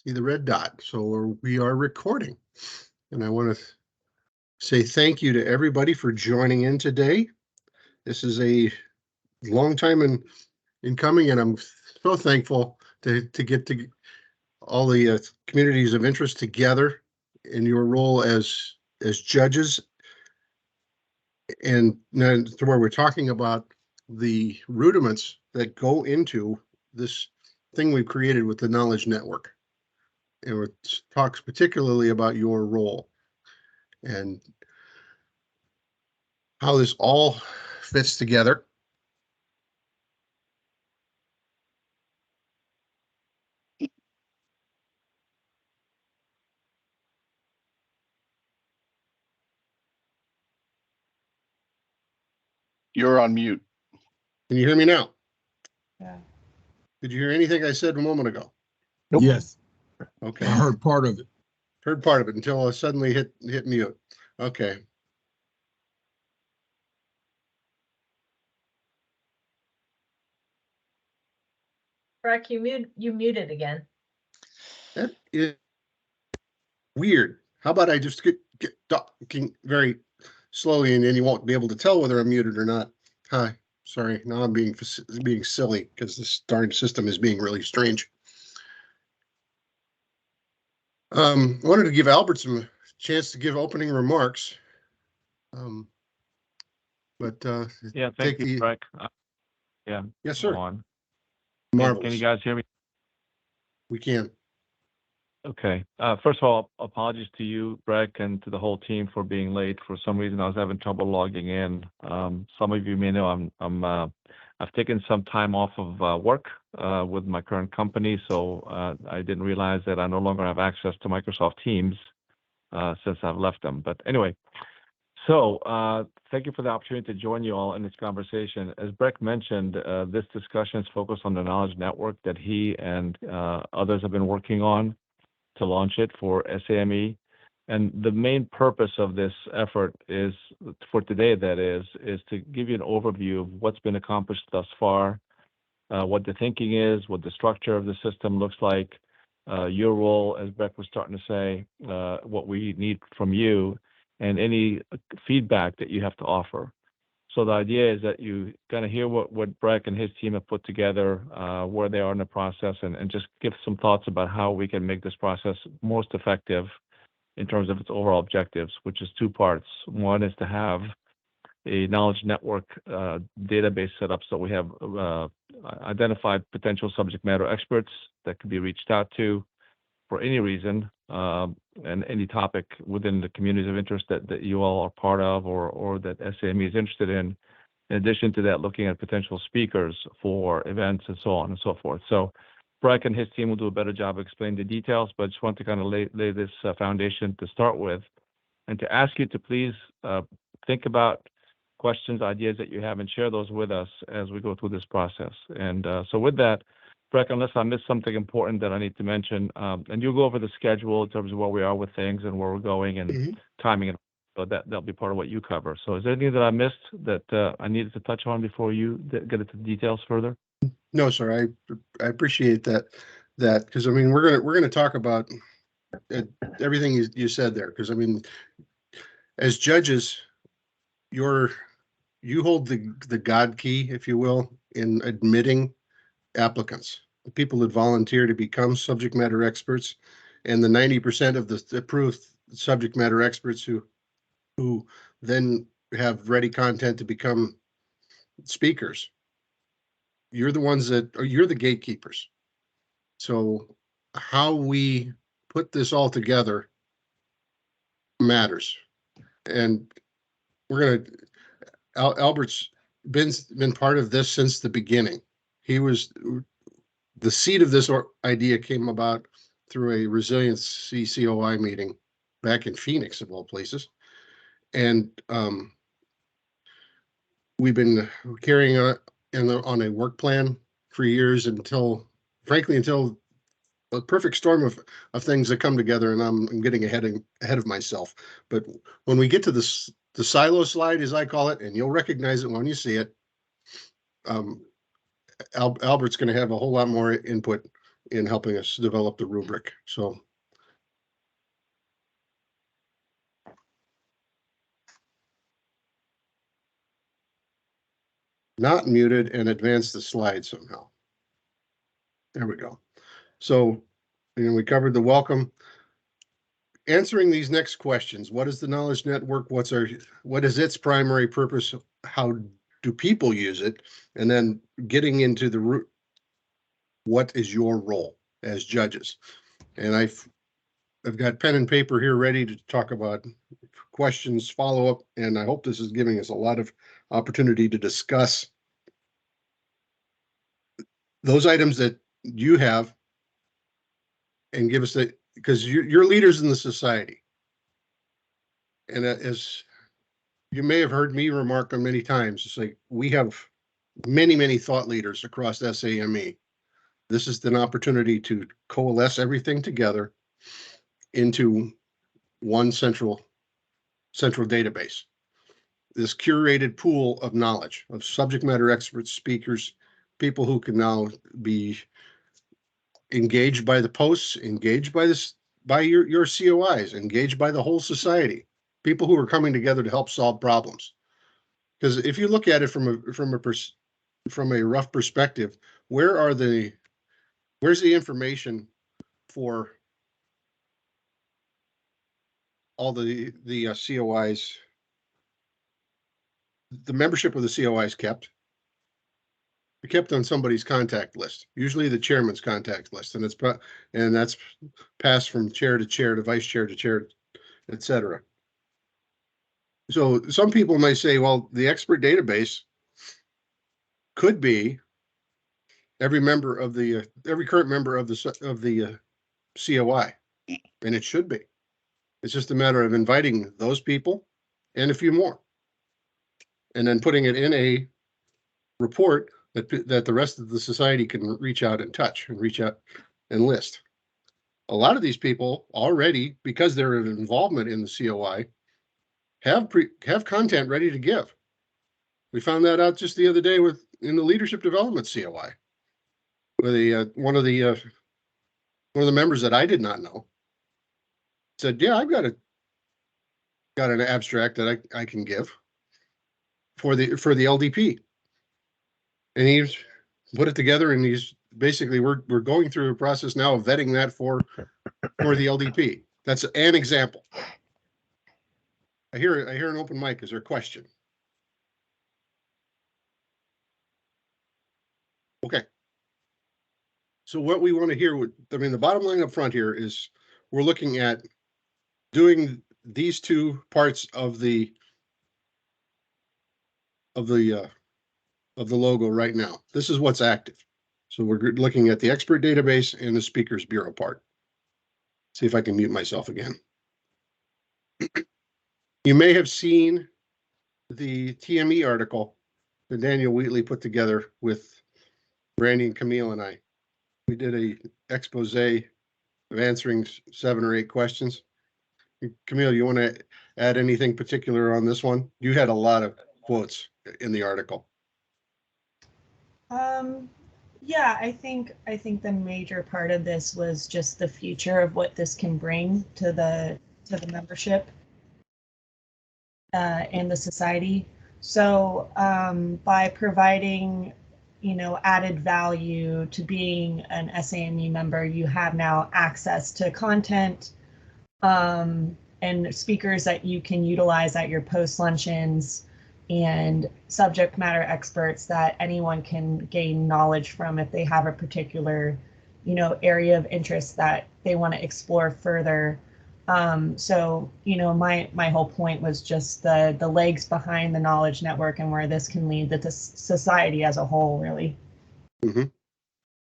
See the red dot. So we are recording. And I want to say thank you to everybody for joining in today. This is a long time in coming, and I'm so thankful to get to all the communities of interest together in your role as judges, and to where we're talking about the rudiments that go into this thing we've created with the Knowledge Network. And it talks particularly about your role and how this all fits together. You're on mute. Can you hear me now? Yeah. Did you hear anything I said a moment ago? Nope. Yes. Okay. I heard part of it. Heard part of it until I suddenly hit mute. Okay. Breck, you muted again. That is weird. How about I just get talking very slowly, and then you won't be able to tell whether I'm muted or not. Hi. Sorry. Now I'm being silly because this darn system is being really strange. I wanted to give Albert some chance to give opening remarks. Yeah, thank you, Breck. Yeah. Yes, sir. On. Marvelous. Can you guys hear me? We can. Okay. First of all, apologies to you, Breck, and to the whole team for being late. For some reason, I was having trouble logging in. Some of you may know I've taken some time off of work with my current company, so I didn't realize that I no longer have access to Microsoft Teams since I've left them. But anyway, so thank you for the opportunity to join you all in this conversation. As Breck mentioned, this discussion is focused on the Knowledge Network that he and others have been working on to launch it for SAME. And the main purpose of this effort is, for today that is to give you an overview of what's been accomplished thus far, what the thinking is, what the structure of the system looks like, your role, as Breck was starting to say, what we need from you, and any feedback that you have to offer. So the idea is that you kind of hear what Breck and his team have put together, where they are in the process, and just give some thoughts about how we can make this process most effective in terms of its overall objectives, which is two parts. One is to have a knowledge network database set up so we have identified potential subject matter experts that could be reached out to for any reason and any topic within the communities of interest that you all are part of or that SAME is interested in. In addition to that, looking at potential speakers for events and so on and so forth. So Breck and his team will do a better job of explaining the details, but I just want to kind of lay this foundation to start with and to ask you to please think about questions, ideas that you have, and share those with us as we go through this process. And so with that, Breck, unless I missed something important that I need to mention, and you'll go over the schedule in terms of where we are with things and where we're going and timing, and so that'll be part of what you cover. So is there anything that I missed that I needed to touch on before you get into the details further? No, sir. I appreciate that because I mean we're gonna talk about everything you said there, because I mean as judges you hold the God key, if you will, in admitting applicants, the people that volunteer to become subject matter experts, and the 90% of the approved subject matter experts who then have ready content to become speakers. You're the ones you're the gatekeepers. So how we put this all together matters. And Albert's been part of this since the beginning. He was the seed of this idea came about through a resiliency COI meeting back in Phoenix, of all places. And we've been carrying on a work plan for years until a perfect storm of things that come together, and I'm getting ahead of myself. But when we get to the silo slide, as I call it, and you'll recognize it when you see it, Albert's going to have a whole lot more input in helping us develop the rubric. So. Not muted and advance the slide somehow. There we go. So, we covered the welcome. Answering these next questions: what is the knowledge network? What is its primary purpose? How do people use it? And then getting into the root, what is your role as judges? And I've got pen and paper here ready to talk about questions, follow up, and I hope this is giving us a lot of opportunity to discuss those items that you have and give us the, because you're leaders in the society. And as you may have heard me remark on many times, it's like we have many, many thought leaders across SAME. This is an opportunity to coalesce everything together into one central database. This curated pool of knowledge of subject matter experts, speakers, people who can now be engaged by the posts, engaged by this, by your COIs, engaged by the whole society, people who are coming together to help solve problems. Because if you look at it from a rough perspective, where's the information for all the COIs? The membership of the COIs kept on somebody's contact list, usually the chairman's contact list, and that's passed from chair to chair to vice chair to chair, etc. So some people may say, well, the expert database could be every current member of the COI, and it should be. It's just a matter of inviting those people and a few more, and then putting it in a report that the rest of the society can reach out and touch and reach out and list. A lot of these people already, because they're an involvement in the COI, have content ready to give. We found that out just the other day in the leadership development COI, where one of the members that I did not know said, "Yeah, I've got an abstract that I can give for the LDP," and he's put it together, and he's basically we're going through a process now of vetting that for the LDP. That's an example. I hear an open mic. Is there a question? Okay. So what we want to hear, the bottom line up front here is we're looking at doing these two parts of the logo right now. This is what's active. So we're looking at the expert database and the speakers bureau part. See if I can mute myself again. You may have seen the TME article that Daniel Wheatley put together with Brandy and Camille and I. We did a expose of answering 7 or 8 questions. Camille, you want to add anything particular on this one? You had a lot of quotes in the article. Yeah, I think the major part of this was just the future of what this can bring to the membership and the society. So by providing, added value to being an SAME member, you have now access to content and speakers that you can utilize at your post luncheons, and subject matter experts that anyone can gain knowledge from if they have a particular, area of interest that they want to explore further. So, my whole point was just the legs behind the knowledge network and where this can lead the society as a whole, really. Mm-hmm.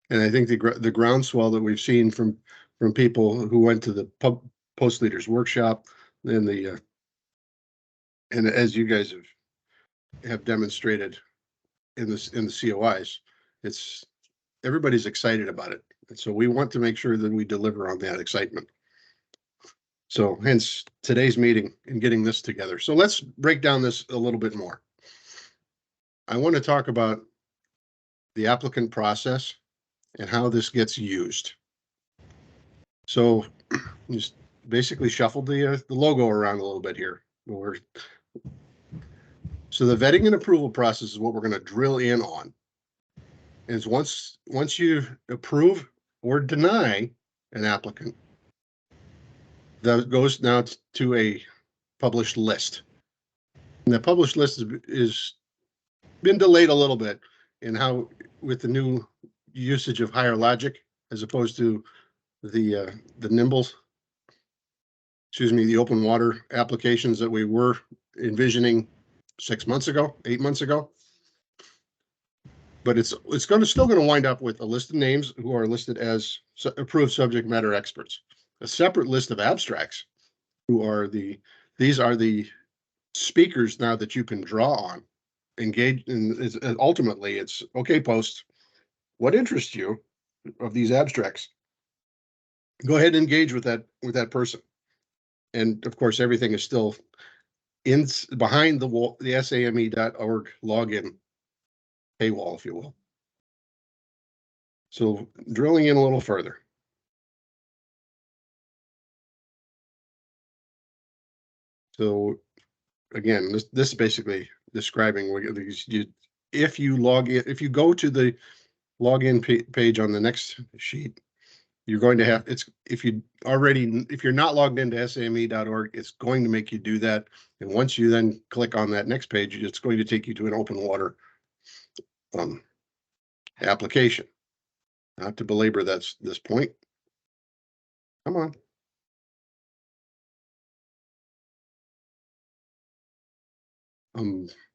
And I think the groundswell that we've seen from people who went to the post leaders workshop and and as you guys have demonstrated in the COIs, it's everybody's excited about it. And so we want to make sure that we deliver on that excitement. So hence today's meeting and getting this together. So let's break down this a little bit more. I want to talk about the applicant process and how this gets used. So just basically shuffled the logo around a little bit here. So the vetting and approval process is what we're going to drill in on. Is once you approve or deny an applicant, that goes now to a published list. And the published list is been delayed a little bit in how with the new usage of higher logic as opposed to the nimbles. Excuse me, the open water applications that we were envisioning 6 months ago, 8 months ago. But it's still going to wind up with a list of names who are listed as approved subject matter experts, a separate list of abstracts who are these are the speakers now that you can draw on, engage, and ultimately it's okay. Post what interests you of these abstracts. Go ahead and engage with that person, and of course everything is still in behind the wall, the SAME.org login paywall, if you will. So drilling in a little further. So again, this is basically describing what if you log in, if you go to the login page on the next sheet, you're going to have if you're not logged into SAME.org, it's going to make you do that. And once you then click on that next page, it's going to take you to an open water application. Not to belabor this point. Come on.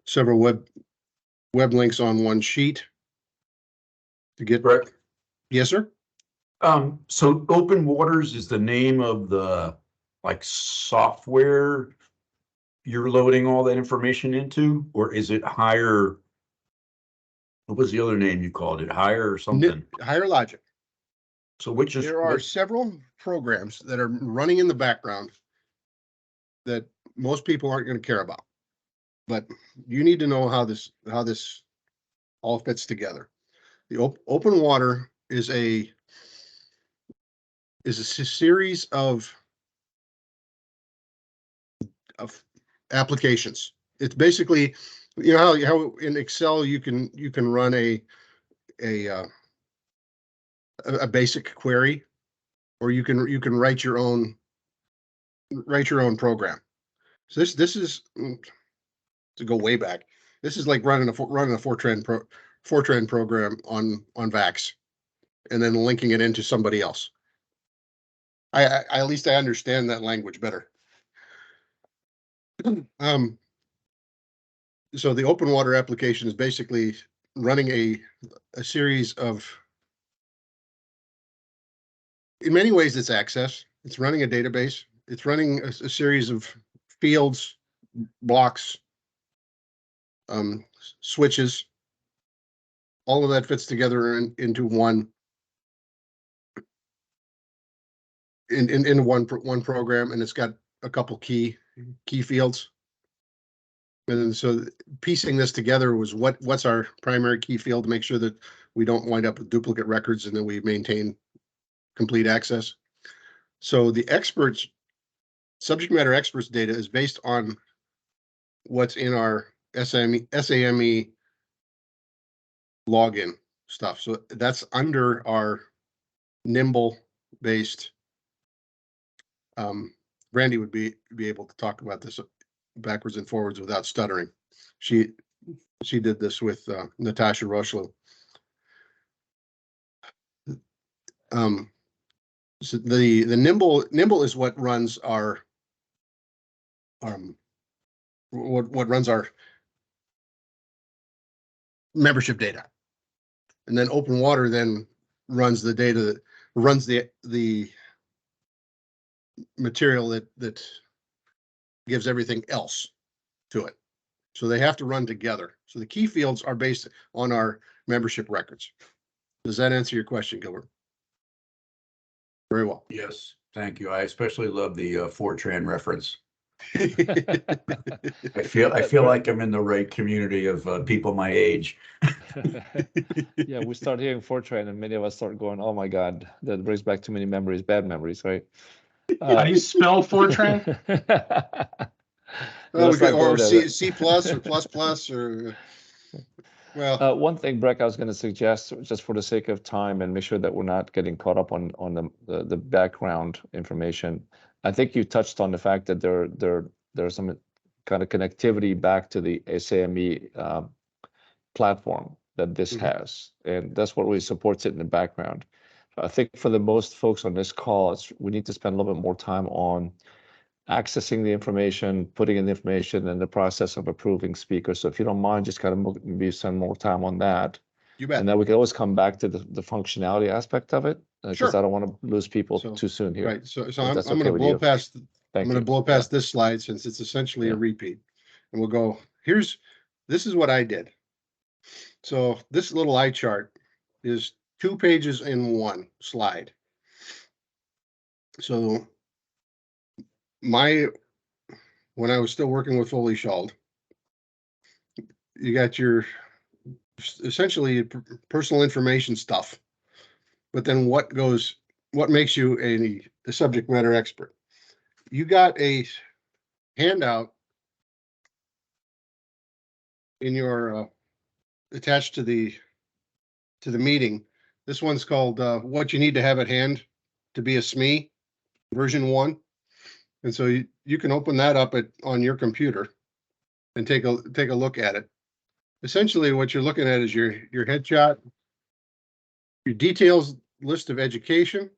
Several web links on one sheet to get. Right. Yes, sir. So Open Waters is the name of the software you're loading all that information into, or is it Higher? What was the other name you called it? Higher or something? Higher Logic. So which is There are several programs that are running in the background that most people aren't going to care about, but you need to know how this all fits together. The open water is a series of applications. It's basically, you know how in Excel you can run a basic query, or you can write your own program. So this is to go way back. This is like running a Fortran program on VAX, and then linking it into somebody else. I at least I understand that language better. So the open water application is basically running a series of, in many ways, it's access. It's running a database. It's running a series of fields, blocks, switches. All of that fits together into one in one program, and it's got a couple key fields. And so piecing this together was what's our primary key field to make sure that we don't wind up with duplicate records and then we maintain complete access. So the subject matter experts data is based on what's in our SAME login stuff. So that's under our Nimble based. Brandy would be able to talk about this backwards and forwards without stuttering. She did this with Natasha Rochlo. So the Nimble is what runs our what runs our membership data, and then Open Water then runs the data that runs the material that gives everything else to it. So they have to run together. So the key fields are based on our membership records. Does that answer your question, Gilbert? Very well. Yes, thank you. I especially love the Fortran reference. I feel like I'm in the right community of people my age. Yeah, we start hearing Fortran, and many of us start going, "Oh my God, that brings back too many memories, bad memories, right?" How do you spell Fortran? Oh, Let's not go or there. C plus or plus plus or One thing, Breck, I was going to suggest, just for the sake of time and make sure that we're not getting caught up on the background information. I think you touched on the fact that there's some kind of connectivity back to the SAME platform that this has, and that's what really supports it in the background. I think for the most folks on this call, we need to spend a little bit more time on accessing the information, putting in the information, and the process of approving speakers. So if you don't mind, just kind of maybe spend more time on that. you bet. And then we can always come back to the functionality aspect of it, because Sure. I don't want to lose people So, too soon here. Right. So if I'm that's going okay to with blow you. past. I'm Thank going to you. blow past this slide since it's essentially a Yeah. repeat, and we'll go. This is what I did. So this little eye chart is 2 pages in one slide. So when I was still working with Foley Schuld, you got your essentially personal information stuff, but then what makes you a subject matter expert? You got a handout in your attached to the meeting. This one's called "What You Need to Have at Hand to Be a SME," version 1. And so you can open that up on your computer and take a look at it. Essentially, what you're looking at is your headshot, your details list of education,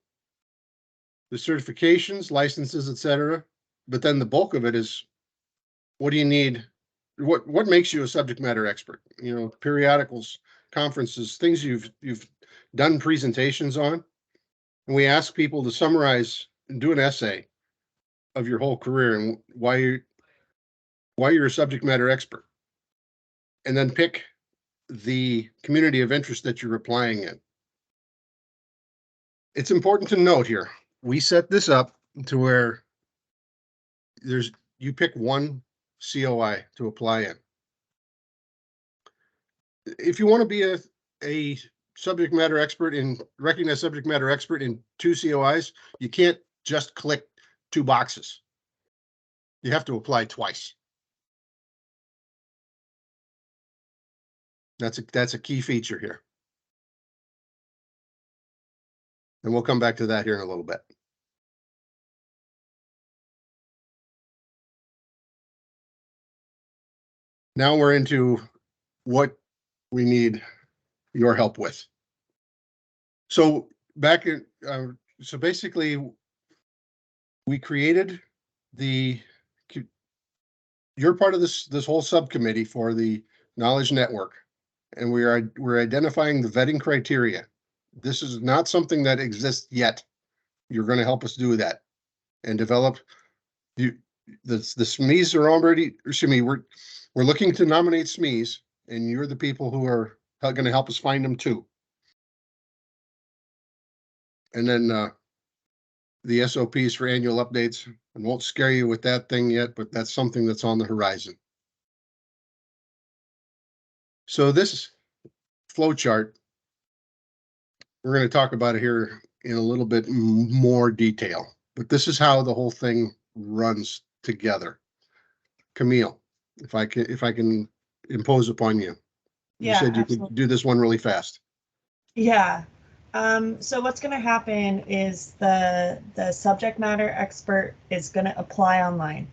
the certifications, licenses, etc. But then the bulk of it is, what do you need? What makes you a subject matter expert? You know, periodicals, conferences, things you've done presentations on. And we ask people to summarize and do an essay of your whole career and why you're a subject matter expert. And then pick the community of interest that you're applying in. It's important to note here, we set this up to where you pick one COI to apply in. If you want to be a subject matter expert recognized subject matter expert in 2 COIs, you can't just click 2 boxes. You have to apply twice. That's a key feature here. And we'll come back to that here in a little bit. Now we're into what we need your help with. So so basically, we created you're part of this whole subcommittee for the knowledge network, and we're identifying the vetting criteria. This is not something that exists yet. You're going to help us do that and develop. The SMEs are already. Excuse me. We're looking to nominate SMEs, and you're the people who are going to help us find them too. And then the SOPs for annual updates. I won't scare you with that thing yet, but that's something that's on the horizon. So this flow chart, we're going to talk about it here in a little bit more detail, but this is how the whole thing runs together. Camille, if I can impose upon you. You Yeah, said you absolutely. could do this one really fast. Yeah. So what's going to happen is the subject matter expert is going to apply online.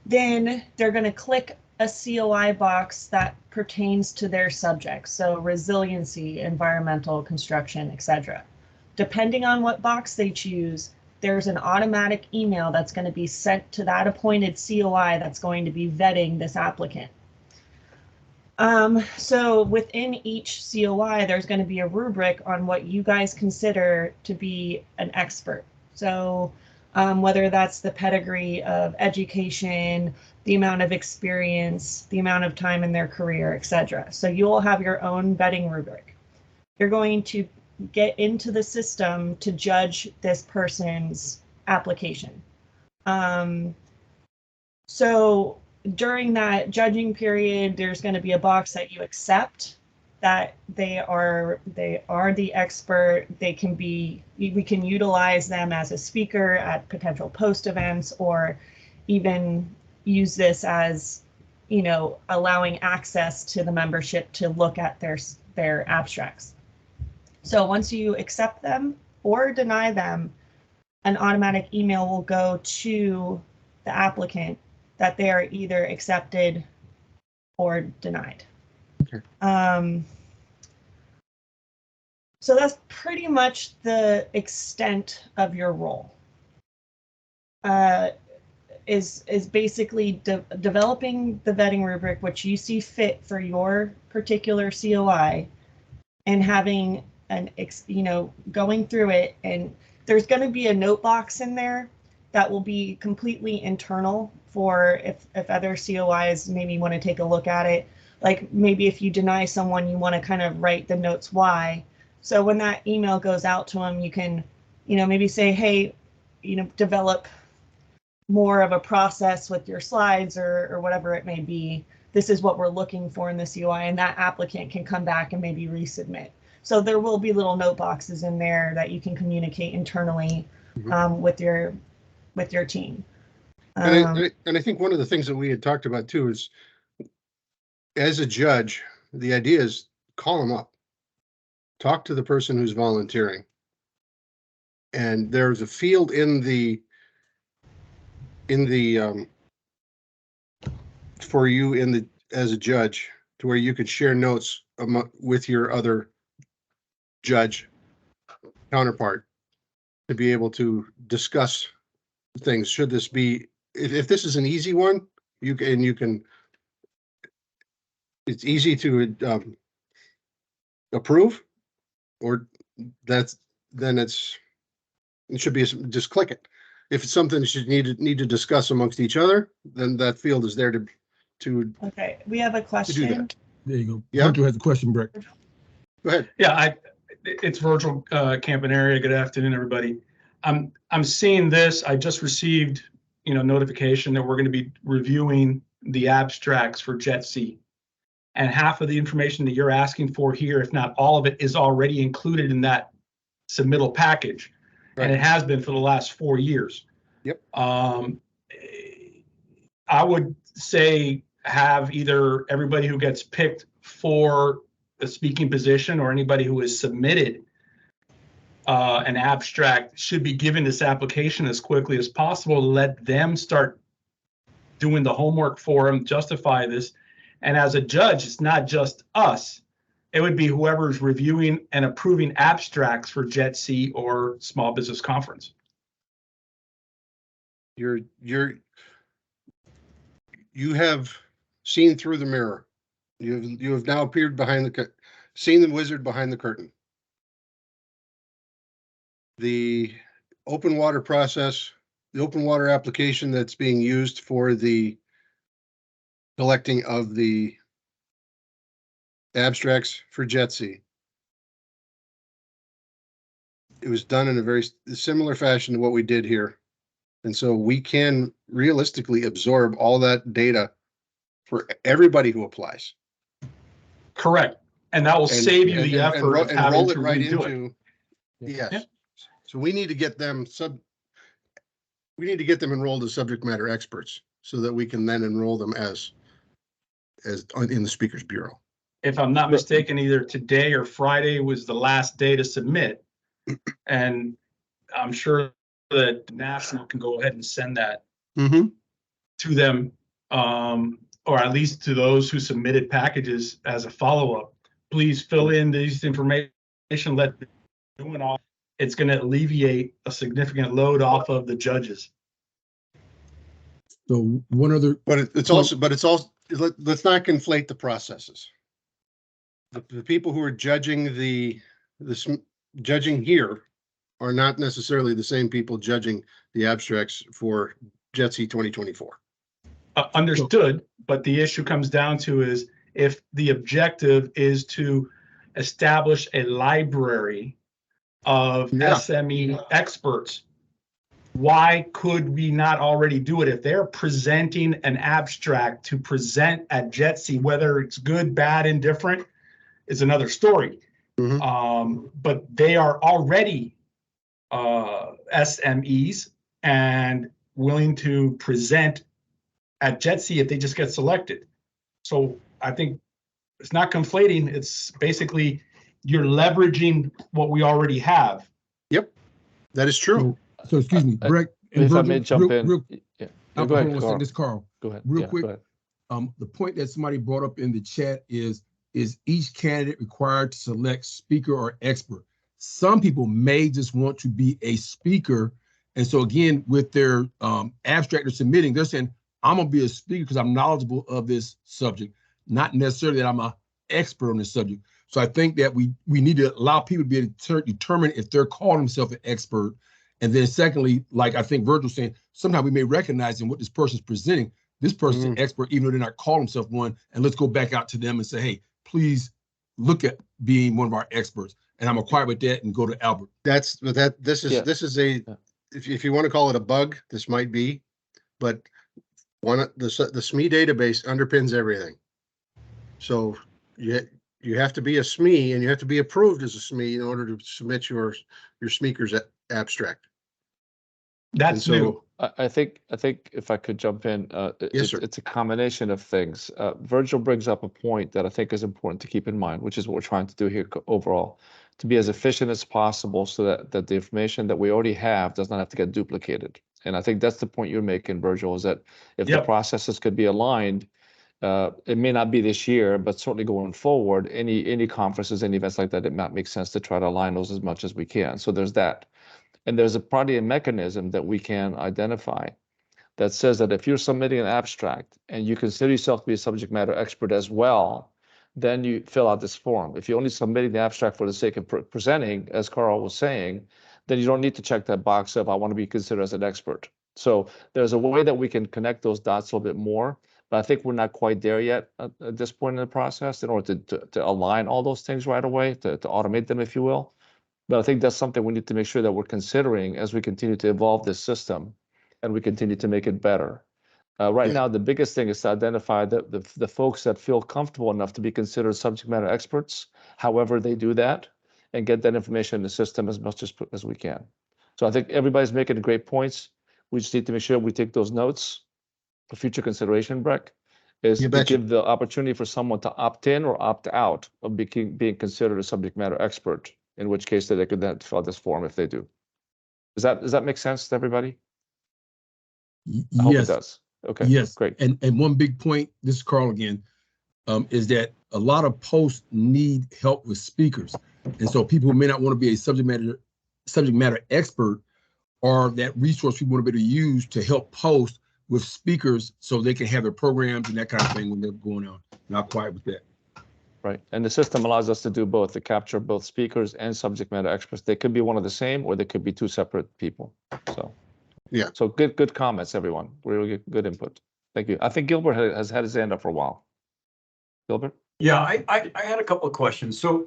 Then they're going to click a COI box that pertains to their subject. So resiliency, environmental, construction, etc. Depending on what box they choose, there's an automatic email that's going to be sent to that appointed COI that's going to be vetting this applicant. So within each COI, there's going to be a rubric on what you guys consider to be an expert. So whether that's the pedigree of education, the amount of experience, the amount of time in their career, etc. So you'll have your own vetting rubric. You're going to get into the system to judge this person's application. So during that judging period, there's going to be a box that you accept that they are the expert. They can be, we can utilize them as a speaker at potential post events, or even use this as, you know, allowing access to the membership to look at their abstracts. So once you accept them or deny them, an automatic email will go to the applicant that they are either accepted or denied. Okay. So that's pretty much the extent of your role. Is basically developing the vetting rubric, which you see fit for your particular COI, and having an, you know, going through it. And there's going to be a note box in there that will be completely internal for if other COIs maybe want to take a look at it. Like maybe if you deny someone, you want to kind of write the notes why. So when that email goes out to them, you can, you know, maybe say, hey, you know, develop more of a process with your slides or whatever it may be. This is what we're looking for in the COI, and that applicant can come back and maybe resubmit. So there will be little note boxes in there that you can communicate internally with your team. And I think one of the things that we had talked about too is, as a judge, the idea is call them up, talk to the person who's volunteering. And there's a field in the for you as a judge, to where you could share notes with your other judge counterpart to be able to discuss things. Should this be, if this is an easy one, you can it's easy to approve, or then it should be just click it. If it's something that you need to discuss amongst each other, then that field is there to. Okay, we have a question. There you go. Yeah. Hunter has a question, Brett. Go ahead. Yeah, it's Virgil Campanaria. Good afternoon, everybody. I'm seeing this. I just received, you know, notification that we're going to be reviewing the abstracts for JETC, and half of the information that you're asking for here, if not all of it, is already included in that submittal package, right. And it has been for the last 4 years. Yep. I would say have either everybody who gets picked for a speaking position or anybody who has submitted an abstract should be given this application as quickly as possible to let them start doing the homework for them, justify this. And as a judge, it's not just us. It would be whoever's reviewing and approving abstracts for JETC or Small Business Conference. You have seen through the mirror. You have now appeared seen the wizard behind the curtain. The open water process, the open water application that's being used for the collecting of the abstracts for JETC, it was done in a very similar fashion to what we did here. And so we can realistically absorb all that data for everybody who applies. Correct. And that will save you the effort of having to redo it. Yes. Yeah. So we need to get them enrolled as subject matter experts so that we can then enroll them as in the Speakers Bureau. If I'm not mistaken, either today or Friday was the last day to submit. And I'm sure that National can go ahead and send that to them, or at least to those who submitted packages as a follow-up. Please fill in these information, let them do it all. It's going to alleviate a significant load off of the judges. So one other, it's also let's not conflate the processes. The people who are judging judging here are not necessarily the same people judging the abstracts for JETC 2024. Understood, but the issue comes down to is if the objective is to establish a library of SME experts, why could we not already do it? If they're presenting an abstract to present at JETSI, whether it's good, bad, indifferent, is another story. But they are already SMEs and willing to present at JETSI if they just get selected. So I think it's not conflating. It's basically you're leveraging what we already have. Yep, that is true. So excuse me, Brett. And If I Virgil, may jump in. Real, Yeah. hold Go ahead, on one Carl. second, this is Carl. Go ahead. Real Yeah, quick. go ahead. The point that somebody brought up in the chat is each candidate required to select speaker or expert? Some people may just want to be a speaker. And so again, with their abstract they're submitting, they're saying, I'm gonna be a speaker because I'm knowledgeable of this subject, not necessarily that I'm an expert on this subject. So I think that we need to allow people to be able to determine if they're calling themselves an expert. And then secondly, like I think Virgil's saying, sometimes we may recognize in what this person's presenting, this person's an expert, even though they're not calling themselves one. And let's go back out to them and say, hey, please look at being one of our experts. And I'm quiet with that and go to Albert. This is a, if you want to call it a bug, this might be, but the SME database underpins everything. So you have to be a SME and you have to be approved as a SME in order to submit your speaker's abstract. That's new. I think if I could jump in, Yes, sir. it's a combination of things. Virgil brings up a point that I think is important to keep in mind, which is what we're trying to do here overall, to be as efficient as possible so that the information that we already have does not have to get duplicated. And I think that's the point you're making, Virgil, is that if the processes could be aligned, it may not be this year, but certainly going forward, any conferences, any events like that, it might make sense to try to align those as much as we can. So there's that. And there's probably a mechanism that we can identify that says that if you're submitting an abstract and you consider yourself to be a subject matter expert as well, then you fill out this form. If you're only submitting the abstract for the sake of presenting, as Carl was saying, then you don't need to check that box of I want to be considered as an expert. So there's a way that we can connect those dots a little bit more, but I think we're not quite there yet at this point in the process in order to align all those things right away, to automate them, if you will. But I think that's something we need to make sure that we're considering as we continue to evolve this system and we continue to make it better. Right now, the biggest thing is to identify the folks that feel comfortable enough to be considered subject matter experts, however they do that, and get that information in the system as much as we can. So I think everybody's making great points. We just need to make sure we take those notes for future consideration, Breck, is to give the opportunity for someone to opt in or opt out of being considered a subject matter expert, in which case they could then fill out this form if they do. Does that make sense to everybody? I hope it does. Okay. Yes. Great. And one big point, this is Carl again, is that a lot of posts need help with speakers. And so people who may not want to be a subject matter expert are that resource people want to be able to use to help post with speakers so they can have their programs and that kind of thing when they're going on. Not quite with that. Right. And the system allows us to do both, to capture both speakers and subject matter experts. They could be one of the same, or they could be two separate people. So, yeah. So good comments, everyone. Really good input. Thank you. I think Gilbert has had his hand up for a while. Gilbert? Yeah, I had a couple of questions. So,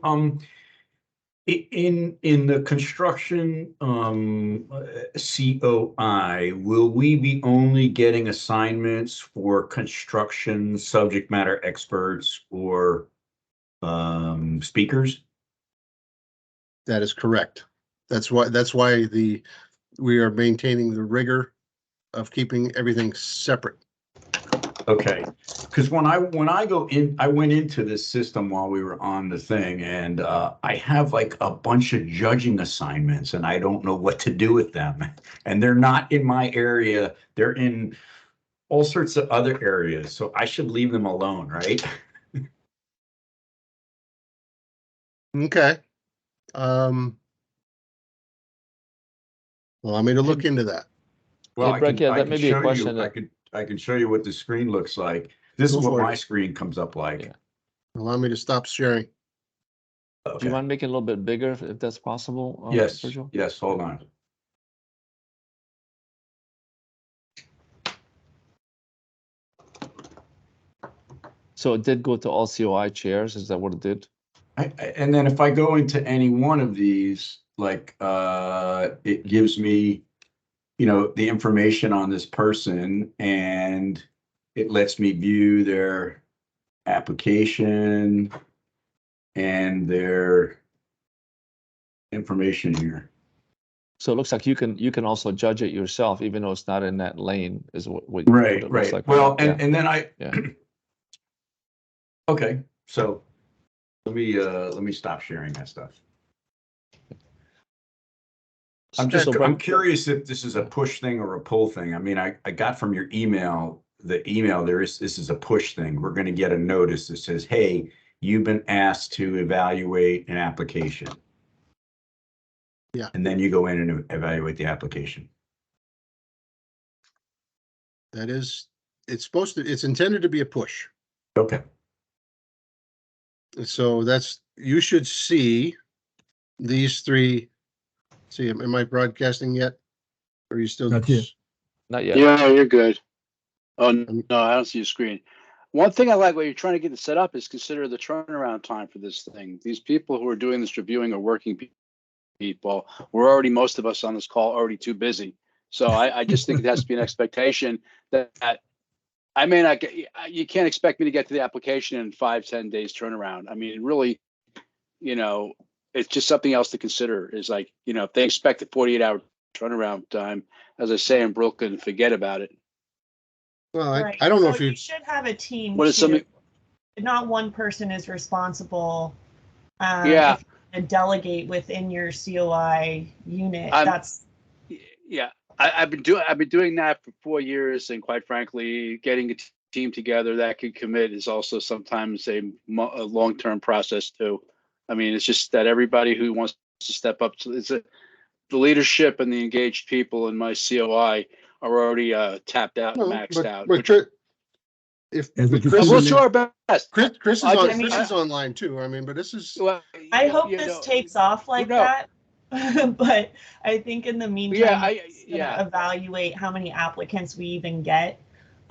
in the construction COI, will we be only getting assignments for construction subject matter experts or speakers? That is correct. That's why we are maintaining the rigor of keeping everything separate. Okay, because when I went into this system while we were on the thing, and I have like a bunch of judging assignments, and I don't know what to do with them. And they're not in my area; they're in all sorts of other areas. So I should leave them alone, right? Okay. Allow me to look into that. Well, Hey, Brett, yeah, that may be a question I can show you what the screen looks like. This is what my screen comes up like. Yeah. Allow me to stop sharing. Do you mind making it a little bit bigger if that's possible? Yes. Virgil? Yes. Hold on. So it did go to all COI chairs. Is that what it did? And then if I go into any one of these, like it gives me you know, the information on this person, and it lets me view their application and their information here. So it looks like you can also judge it yourself, even though it's not in that lane, is what it Right, looks right. like. Well, Yeah. and then Yeah. okay, so let me stop sharing that stuff. I'm curious if this is a push thing or a pull thing. I mean, I got from your email, this is a push thing. We're going to get a notice that says, hey, you've been asked to evaluate an application. Yeah. And then you go in and evaluate the application. That is, it's intended to be a push. Okay. So you should see these three. See, am I broadcasting yet? Or are you still? Not yet. Not yet. Yeah, you're good. Oh, no, I don't see your screen. One thing I like when you're trying to get it set up is consider the turnaround time for this thing. These people who are doing this reviewing are working people. We're already, most of us on this call, already too busy. So I just think it has to be an expectation that I may not get, you can't expect me to get to the application in 5-10 days turnaround. I mean, really, you know, it's just something else to consider is like, you know, if they expect a 48-hour turnaround time, as I say in Brooklyn, forget about it. Well, Right. I don't know So if you should have a team What is too. something? Not one person is responsible. Yeah. If you delegate within your COI unit, Yeah. I've been doing that for 4 years, and quite frankly, getting a team together that can commit is also sometimes a long-term process too. I mean, it's just that everybody who wants to step up to the leadership and the engaged people in my COI are already tapped out and maxed out. But if As we Chris, continue We'll to do our best. Chris is I on, just- Chris is online too. I mean, but this is. Well, I hope you this know, takes off like knows? that. But I think in the meantime, Yeah, it's gonna evaluate how many applicants we even get.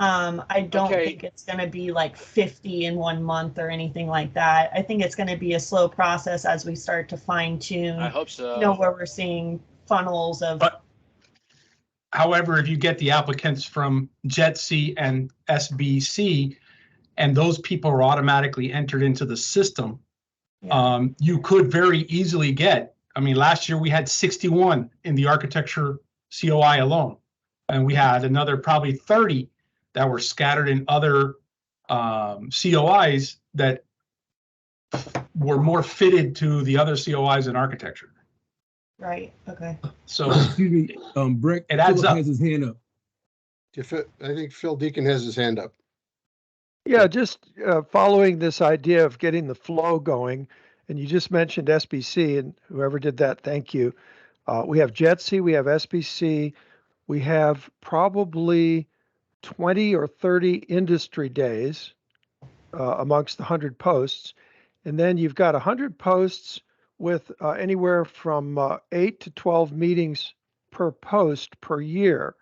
I don't Okay. think it's going to be like 50 in 1 month or anything like that. I think it's going to be a slow process as we start to fine tune. I hope so. You know, where we're seeing funnels of. However, if you get the applicants from JETC and SBC, and those people are automatically entered into the system, you could very easily get, I mean, last year we had 61 in the architecture COI alone, and we had another probably 30 that were scattered in other COIs that were more fitted to the other COIs in architecture. Right. Okay. So excuse me, Brett, it adds Philip up. has his hand up. I think Phil Deacon has his hand up. Yeah, just following this idea of getting the flow going, and you just mentioned SBC, and whoever did that, thank you. We have JETC, we have SBC, we have probably 20 or 30 industry days amongst the 100 posts, and then you've got 100 posts with anywhere from 8 to 12 meetings per post per year.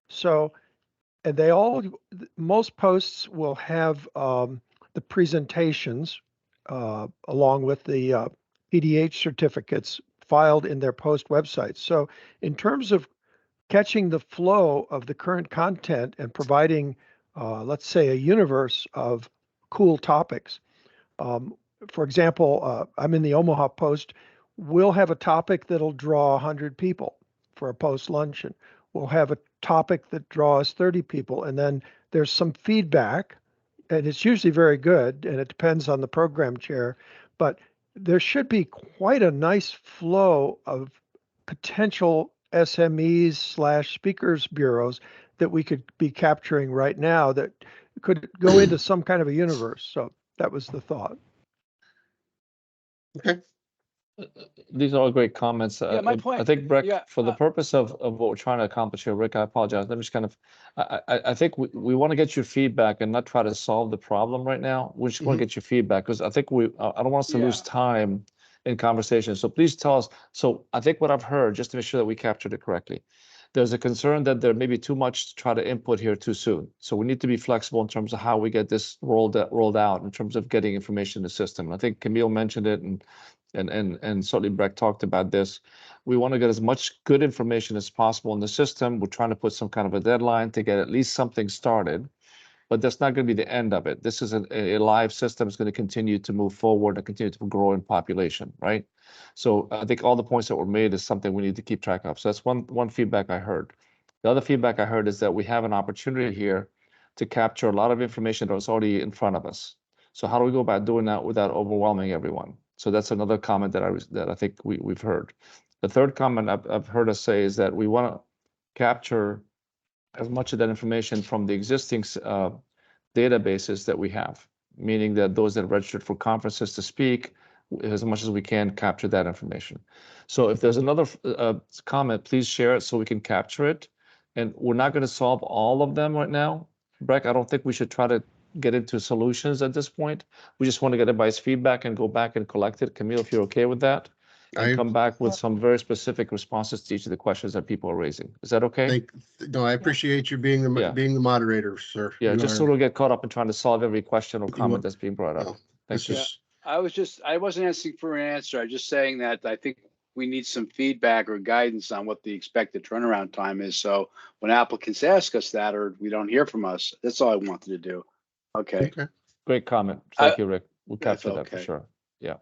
So, and most posts will have the presentations along with the EDH certificates filed in their post websites. So in terms of catching the flow of the current content and providing, let's say, a universe of cool topics. For example, I'm in the Omaha Post. We'll have a topic that'll draw 100 people for a post luncheon. We'll have a topic that draws 30 people, and then there's some feedback, and it's usually very good, and it depends on the program chair, but there should be quite a nice flow of potential SMEs / speakers bureaus that we could be capturing right now that could go into some kind of a universe. So that was the thought. Okay. These are all great comments. my point. I think, Breck, Yeah, for the purpose of what we're trying to accomplish here, Rick, I apologize. Let me just kind of, I think we want to get your feedback and not try to solve the problem right now. We just want to get your feedback because I think I don't want us to lose time in conversation. So please tell us. So I think what I've heard, just to make sure that we captured it correctly, there's a concern that there may be too much to try to input here too soon. So we need to be flexible in terms of how we get this rolled out in terms of getting information in the system. I think Camille mentioned it, and and certainly Breck talked about this. We want to get as much good information as possible in the system. We're trying to put some kind of a deadline to get at least something started, but that's not going to be the end of it. This is a live system. It's going to continue to move forward and continue to grow in population, right? So I think all the points that were made is something we need to keep track of. So that's one feedback I heard. The other feedback I heard is that we have an opportunity here to capture a lot of information that was already in front of us. So how do we go about doing that without overwhelming everyone? So that's another comment that I think we've heard. The third comment I've heard us say is that we want to capture as much of that information from the existing databases that we have, meaning that those that registered for conferences to speak, as much as we can capture that information. So if there's another comment, please share it so we can capture it. And we're not going to solve all of them right now. Breck, I don't think we should try to get into solutions at this point. We just want to get everybody's feedback and go back and collect it. Camille, if you're okay with that, and come back with some very specific responses to each of the questions that people are raising. Is that okay? No, I appreciate you being the Yeah. being the moderator, sir. Yeah, You just are- so we don't get caught up in trying to solve every question or You comment want- that's being brought up. no, Thank this you. is- I wasn't asking for an answer. I'm just saying that I think we need some feedback or guidance on what the expected turnaround time is. So when applicants ask us that, or we don't hear from us, that's all I wanted to do. Okay. Okay. Great comment. Thank you, Rick. We'll That's capture that for okay. sure. Yeah.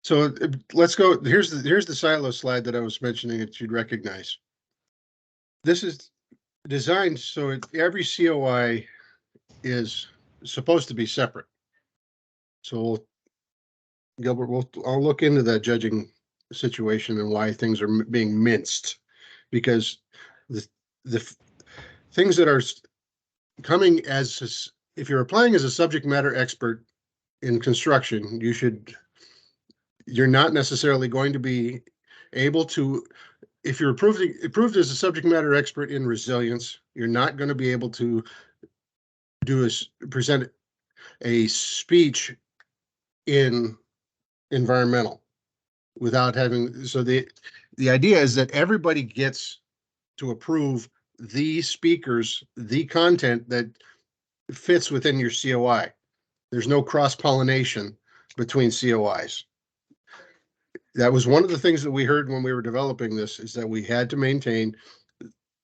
So let's go. Here's the silo slide that I was mentioning that you'd recognize. This is designed so every COI is supposed to be separate. So Gilbert, I'll look into that judging situation and why things are being minced, because the things that are coming as, if you're applying as a subject matter expert in construction, you're not necessarily going to be able to, if you're approved as a subject matter expert in resilience, you're not going to be able to present a speech in environmental without having, so the idea is that everybody gets to approve the speakers, the content that fits within your COI. There's no cross-pollination between COIs. That was one of the things that we heard when we were developing this, is that we had to maintain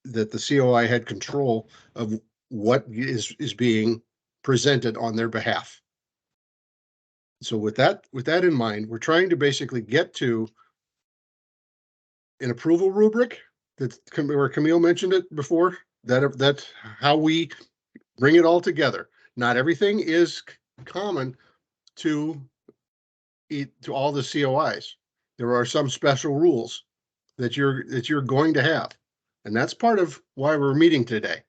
that the COI had control of what is being presented on their behalf. So with that in mind, we're trying to basically get to an approval rubric where Camille mentioned it before, that's how we bring it all together. Not everything is common to all the COIs. There are some special rules that you're going to have, and that's part of why we're meeting today.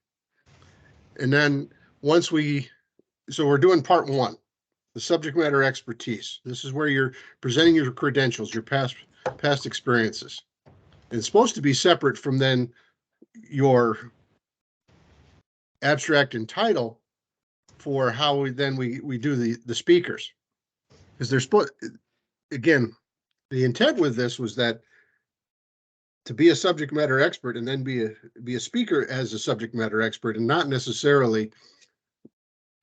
And then so we're doing part one, the subject matter expertise. This is where you're presenting your credentials, your past experiences. And it's supposed to be separate from then your abstract and title for how we do the speakers, because they're supposed, again, the intent with this was that to be a subject matter expert and then be a speaker as a subject matter expert, and not necessarily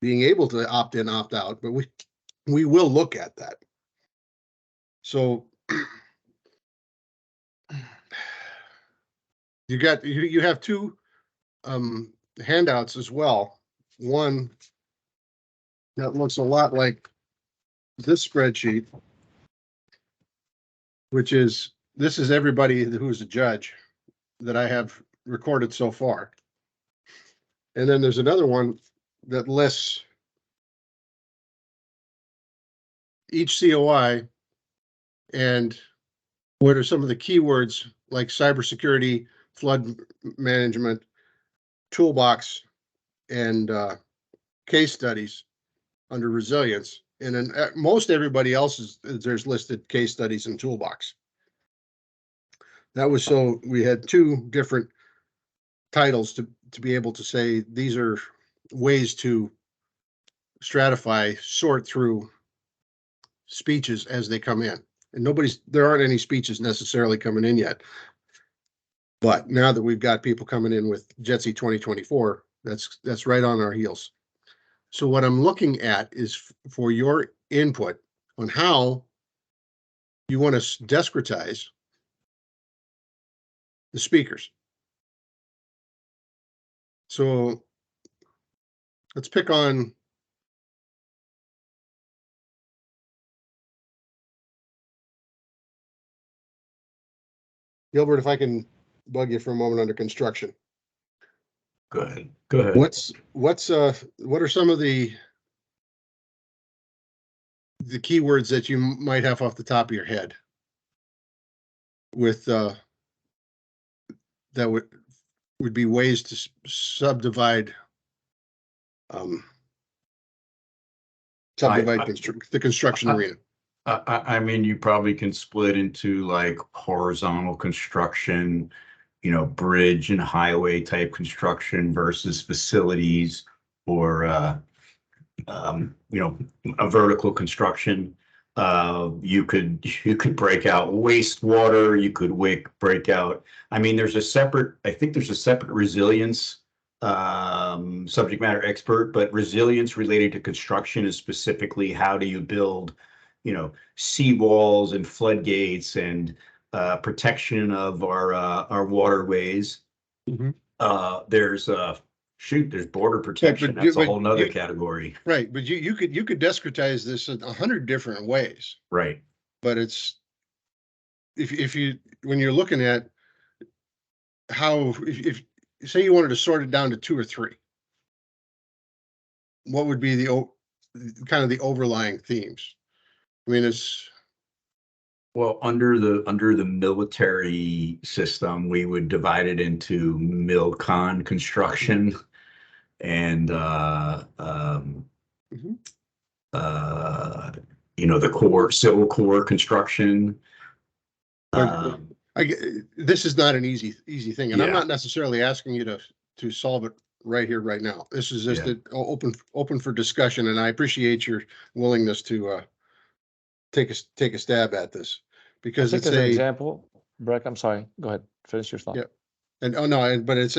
being able to opt in, opt out, but we will look at that. So you have two handouts as well. One that looks a lot like this spreadsheet, this is everybody who's a judge that I have recorded so far. And then there's another one that lists each COI and what are some of the keywords like cybersecurity, flood management, toolbox, and case studies under resilience. And then most everybody else there's listed case studies and toolbox. That was so we had two different titles to be able to say these are ways to stratify, sort through speeches as they come in. And there aren't any speeches necessarily coming in yet. But now that we've got people coming in with JETSI 2024, that's right on our heels. So what I'm looking at is for your input on how you want to discretize the speakers. So let's pick on Gilbert, if I can bug you for a moment under construction. Go ahead. Go ahead. What are some of the keywords that you might have off the top of your head with that would be ways to subdivide the construction arena? I mean, you probably can split into like horizontal construction, you know, bridge and highway type construction versus facilities, or you know, a vertical construction. You could break out wastewater. You could break out. I mean, I think there's a separate resilience subject matter expert, but resilience related to construction is specifically how do you build, you know, seawalls and floodgates and protection of our waterways. There's there's border protection. That's a whole nother category. Right, but you could discretize this in 100 different ways. Right. But it's if you when you're looking at how if say you wanted to sort it down to 2 or 3, what would be the kind of the overlying themes? I mean, it's well, under the military system, we would divide it into milcon construction and you know, the core civil core construction. This is not an easy thing, and I'm Yeah. not necessarily asking you to solve it right here, right now. This is just open for discussion, and I appreciate your willingness to take a stab at this, because it's as an example, Breck, I'm sorry, go ahead, finish your thought. Yeah, and but it's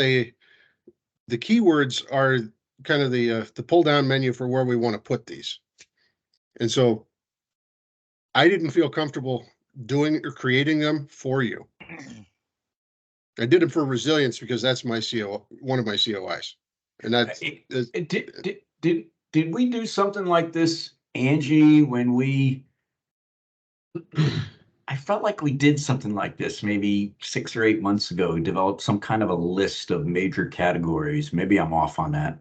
the keywords are kind of the pull down menu for where we want to put these, and so I didn't feel comfortable doing or creating them for you. I did them for resilience because that's my one of my COIs, and that's did we do something like this, Angie, when we? I felt like we did something like this maybe 6 or 8 months ago. We developed some kind of a list of major categories. Maybe I'm off on that.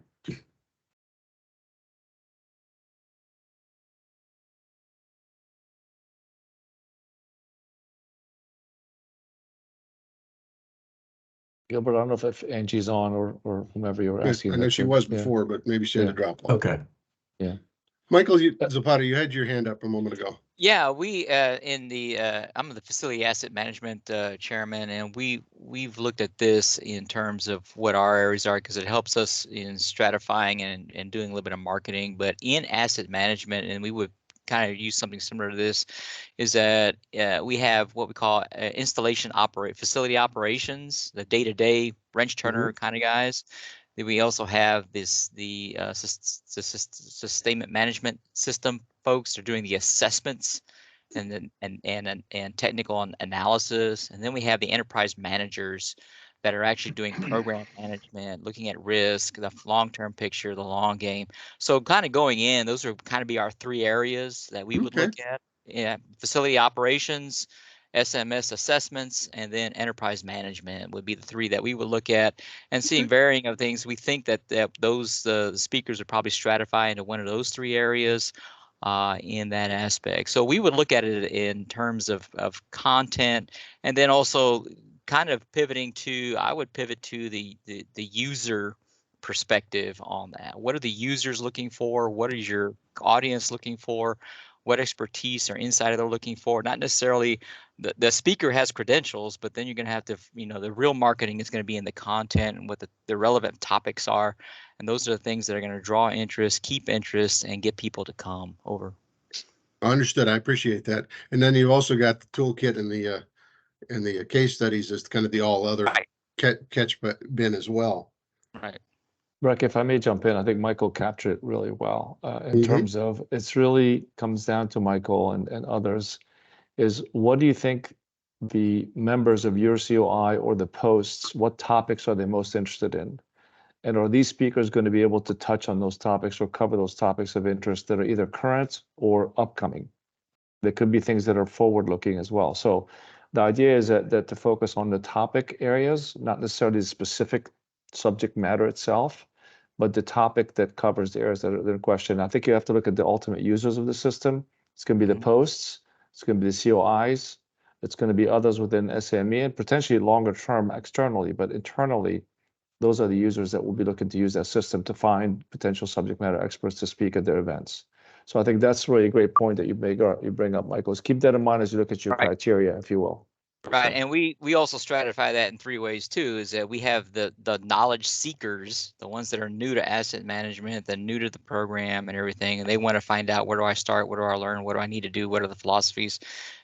Gilbert, I don't know if Angie's on or whomever you were asking. I know she was before, but maybe she had to drop off. Okay. Yeah. Michael Zapata, you had your hand up a moment ago. Yeah, we in the I'm the facility asset management chairman, and we've looked at this in terms of what our areas are, because it helps us in stratifying and doing a little bit of marketing. But in asset management, and we would kind of use something similar to this, is that we have what we call facility operations, the day-to-day wrench turner kind of guys. Then we also have the sustainment management system folks. They're doing the assessments and technical analysis. And then we have the enterprise managers that are actually doing program management, looking at risk, the long-term picture, the long game. So kind of going in, those are kind of be our 3 areas that we would look at. Yeah, facility operations, SMS assessments, and then enterprise management would be the 3 that we would look at, and seeing varying of things. We think that those the speakers are probably stratify into one of those 3 areas in that aspect. So we would look at it in terms of content, and then also kind of pivoting to, I would pivot to the user perspective on that. What are the users looking for? What is your audience looking for? What expertise or insight are they looking for? Not necessarily the speaker has credentials, but then you're going to have to, the real marketing is going to be in the content and what the relevant topics are. And those are the things that are going to draw interest, keep interest, and get people to come over. Understood. I appreciate that. And then you've also got the toolkit and the case studies as kind of the all other catch bin as well. Right. Breck, if I may jump in, I think Michael captured it really well in terms of it's really comes down to Michael and others is what do you think the members of your COI or the posts, what topics are they most interested in? And are these speakers going to be able to touch on those topics or cover those topics of interest that are either current or upcoming? There could be things that are forward-looking as well. So the idea is that to focus on the topic areas, not necessarily the specific subject matter itself, but the topic that covers the areas that are in question. I think you have to look at the ultimate users of the system. It's going to be the posts, it's going to be the COIs, it's going to be others within SAME, and potentially longer term externally, but internally, those are the users that will be looking to use that system to find potential subject matter experts to speak at their events. So I think that's really a great point that you bring up, Michael. Is keep that in mind as you look at your Right. criteria, if you will. Right, So, and we also stratify that in 3 ways too. Is that we have the knowledge seekers, the ones that are new to asset management, the new to the program and everything, and they want to find out, where do I start, what do I learn, what do I need to do, what are the philosophies.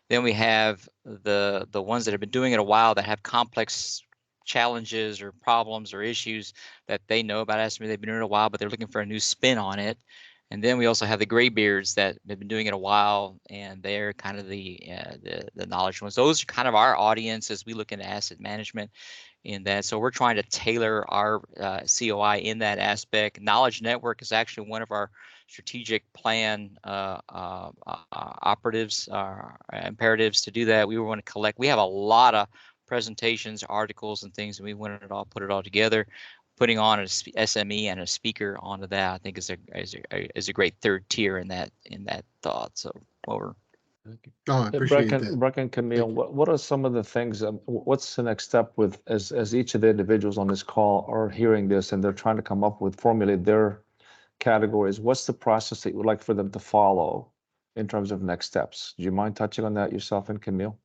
Then we have the ones that have been doing it a while, that have complex challenges or problems or issues that they know about asset management. They've been doing it a while, but they're looking for a new spin on it. And then we also have the graybeards that have been doing it a while, and they're kind of the knowledge ones. Those are kind of our audience as we look into asset management in that. So we're trying to tailor our COI in that aspect. Knowledge network is actually one of our strategic plan operatives, imperatives to do that. We want to collect. We have a lot of presentations, articles, and things, and we want to put it all together. Putting on a SME and a speaker onto that, I think is a great third tier in that thought. So over. Oh, I appreciate that. Breck and Camille, what are some of the things? What's the next step with as each of the individuals on this call are hearing this and they're trying to come up with formulate their categories? What's the process that you would like for them to follow in terms of next steps? Do you mind touching on that yourself and Camille?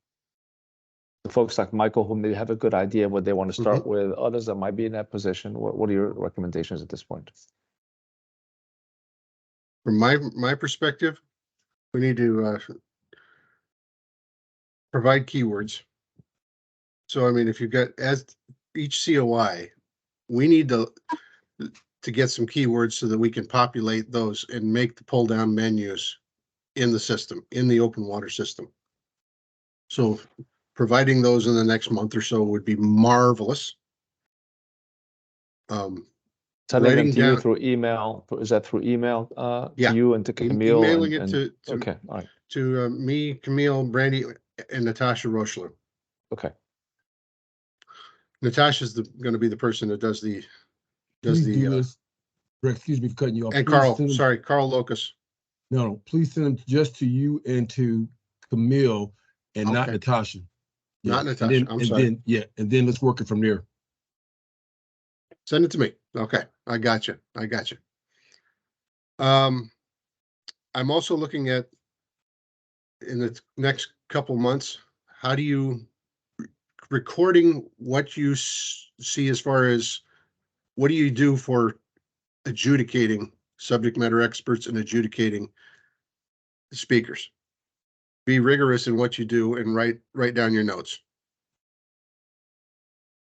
The folks like Michael who may have a good idea what they want to start with, others that might be in that position. What are your recommendations at this point? From my perspective, we need to provide keywords. So I mean, if you've got as each COI, we need to get some keywords so that we can populate those and make the pull down menus in the system, in the open water system. So providing those in the next month or so would be marvelous. Sending them to you through email. Is that through email yeah, to you and to Camille? Emailing it to okay, all right. To me, Camille, Brandy, and Natasha Rochler. Okay. Natasha's going to be the person that does the excuse me for cutting you off. And Carl, sorry, Carl Locus. No, please send them just to you and to Camille and not Natasha. Yeah. Not Natasha. I'm sorry. And then let's work it from there. Send it to me. Okay, I got you. I'm also looking at in the next couple months, how do you recording what you see as far as what do you do for adjudicating subject matter experts and adjudicating speakers? Be rigorous in what you do and write down your notes.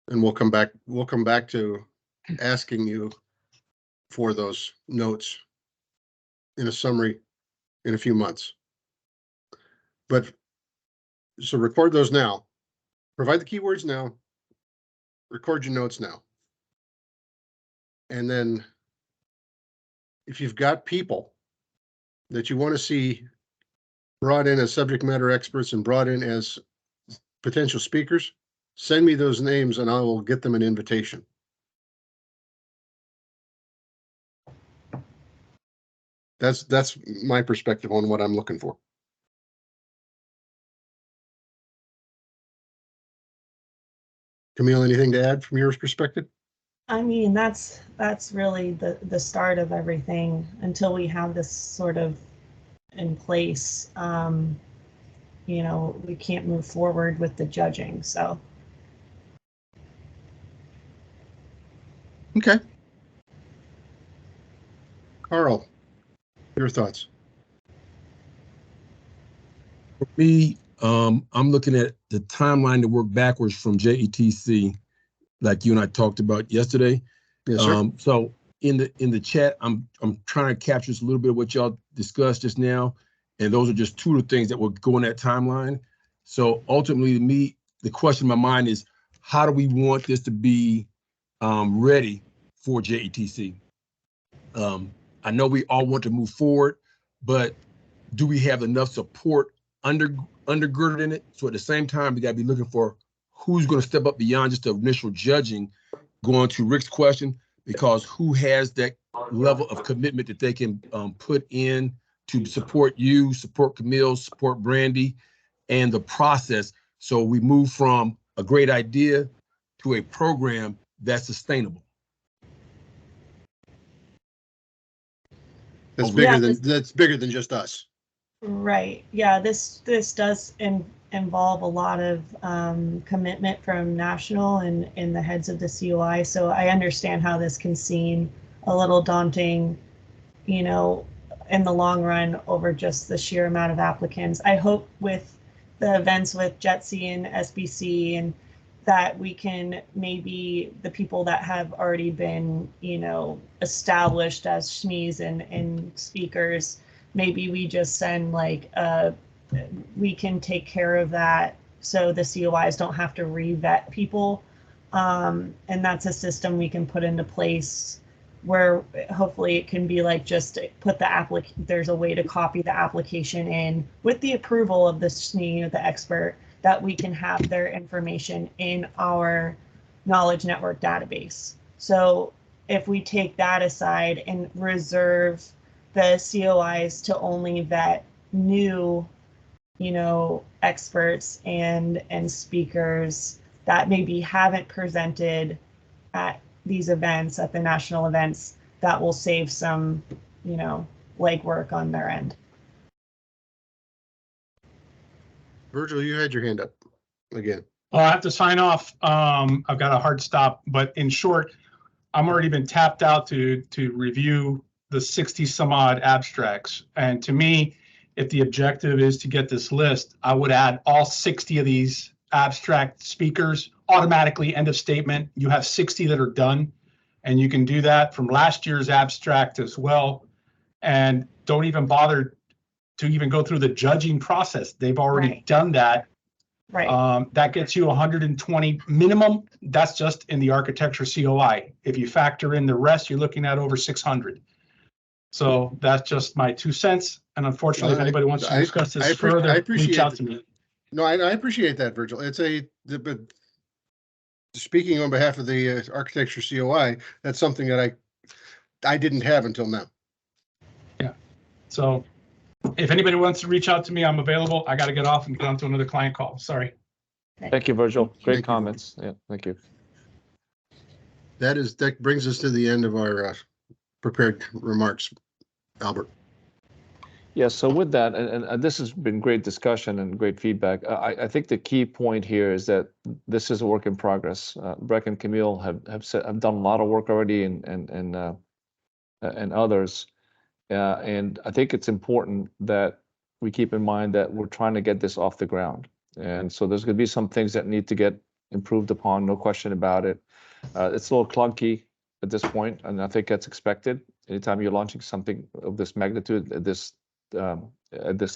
And we'll come back to asking you for those notes in a summary in a few months. But so record those now, provide the keywords now, record your notes now. And then if you've got people that you want to see brought in as subject matter experts and brought in as potential speakers, send me those names and I will get them an invitation. That's my perspective on what I'm looking for. Camille, anything to add from your perspective? I mean, that's really the start of everything until we have this sort of in place. You know, we can't move forward with the judging, so. Okay. Carl, your thoughts? For me, I'm looking at the timeline to work backwards from JETC, like you and I talked about yesterday. Yes, sir. So in the chat, I'm trying to capture just a little bit of what y'all discussed just now, And those are just two of the things that will go in that timeline. So ultimately, to me, the question in my mind is, how do we want this to be ready for JETC? I know we all want to move forward, but do we have enough support undergirded in it? So at the same time, we got to be looking for who's going to step up beyond just the initial judging, going to Rick's question, because who has that level of commitment that they can put in to support you, support Camille, support Brandy, and the process. So we move from a great idea to a program that's sustainable. That's Yeah, that's bigger than just us. Right. Yeah, this does involve a lot of commitment from national and the heads of the COI. So I understand how this can seem a little daunting, you know, in the long run over just the sheer amount of applicants. I hope with the events with JETC and SBC and that we can maybe the people that have already been, you know, established as SMEs and speakers, maybe we just send like we can take care of that so the COIs don't have to re-vet people. And that's a system we can put into place where hopefully it can be like just put the there's a way to copy the application in with the approval of the SME, the expert, that we can have their information in our knowledge network database. So if we take that aside and reserve the COIs to only vet new, you know, experts and speakers that maybe haven't presented at these events, at the national events, that will save some, you know, legwork on their end. Virgil, you had your hand up again. Well, I have to sign off. I've got a hard stop, but in short, I'm already been tapped out to review the 60 some odd abstracts. And to me, if the objective is to get this list, I would add all 60 of these abstract speakers automatically, end of statement. You have 60 that are done, and you can do that from last year's abstract as well. And don't even bother to even go through the judging process. They've already done that. Right. That gets you 120 minimum. That's just in the architecture COI. If you factor in the rest, you're looking at over 600. So that's just my 2 cents. And unfortunately, if anybody wants to discuss this further, reach out to me. No, I appreciate that, Virgil. It's but speaking on behalf of the architecture COI, that's something that I didn't have until now. Yeah. So if anybody wants to reach out to me, I'm available. I got to get off and get on to another client call. Sorry. Thank you, Virgil. Great Thank you. comments. Yeah, thank you. That brings us to the end of our prepared remarks, Albert. Yeah, so with that, and this has been great discussion and great feedback. I think the key point here is that this is a work in progress. Breck and Camille have done a lot of work already, and others. And I think it's important that we keep in mind that we're trying to get this off the ground. And so there's going to be some things that need to get improved upon, no question about it. It's a little clunky at this point, and I think that's expected. Anytime you're launching something of this magnitude at this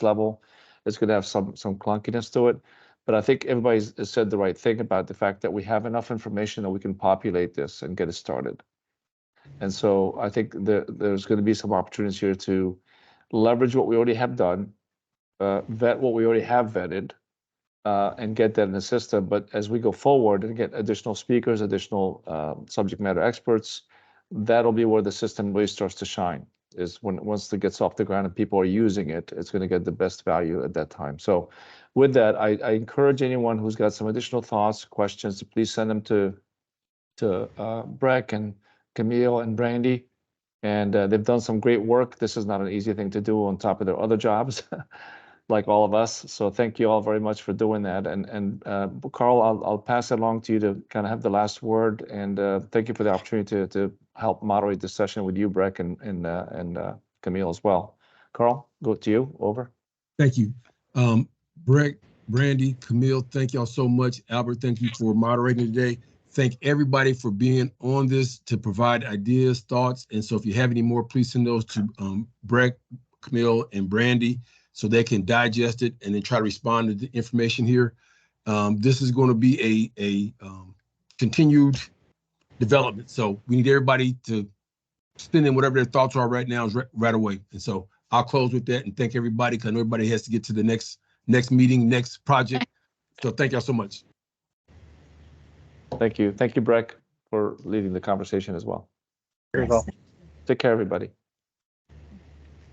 level, it's going to have some clunkiness to it. But I think everybody's said the right thing about the fact that we have enough information that we can populate this and get it started. And so I think there's going to be some opportunities here to leverage what we already have done, vet what we already have vetted, and get that in the system. But as we go forward and get additional speakers, additional subject matter experts, that'll be where the system really starts to shine, is once it gets off the ground and people are using it, it's going to get the best value at that time. So with that, I encourage anyone who's got some additional thoughts, questions, to please send them to Breck and Camille and Brandy. And they've done some great work. This is not an easy thing to do on top of their other jobs, like all of us. So thank you all very much for doing that. And Carl, I'll pass it along to you to kind of have the last word. And thank you for the opportunity to help moderate this session with you, Breck, and Camille as well. Carl, go to you. Over. Thank you. Breck, Brandy, Camille, thank y'all so much. Albert, thank you for moderating today. Thank everybody for being on this to provide ideas, thoughts. And so if you have any more, please send those to Breck, Camille, and Brandy. so they can digest it and then try to respond to the information here. This is going to be a continued development. So we need everybody to spend in whatever their thoughts are right now is right away. And so I'll close with that and thank everybody, because I know everybody has to get to the next meeting, next project. So thank y'all so much. Thank you. Thank you, Breck, for leading the conversation as well. Yes. Take care, everybody.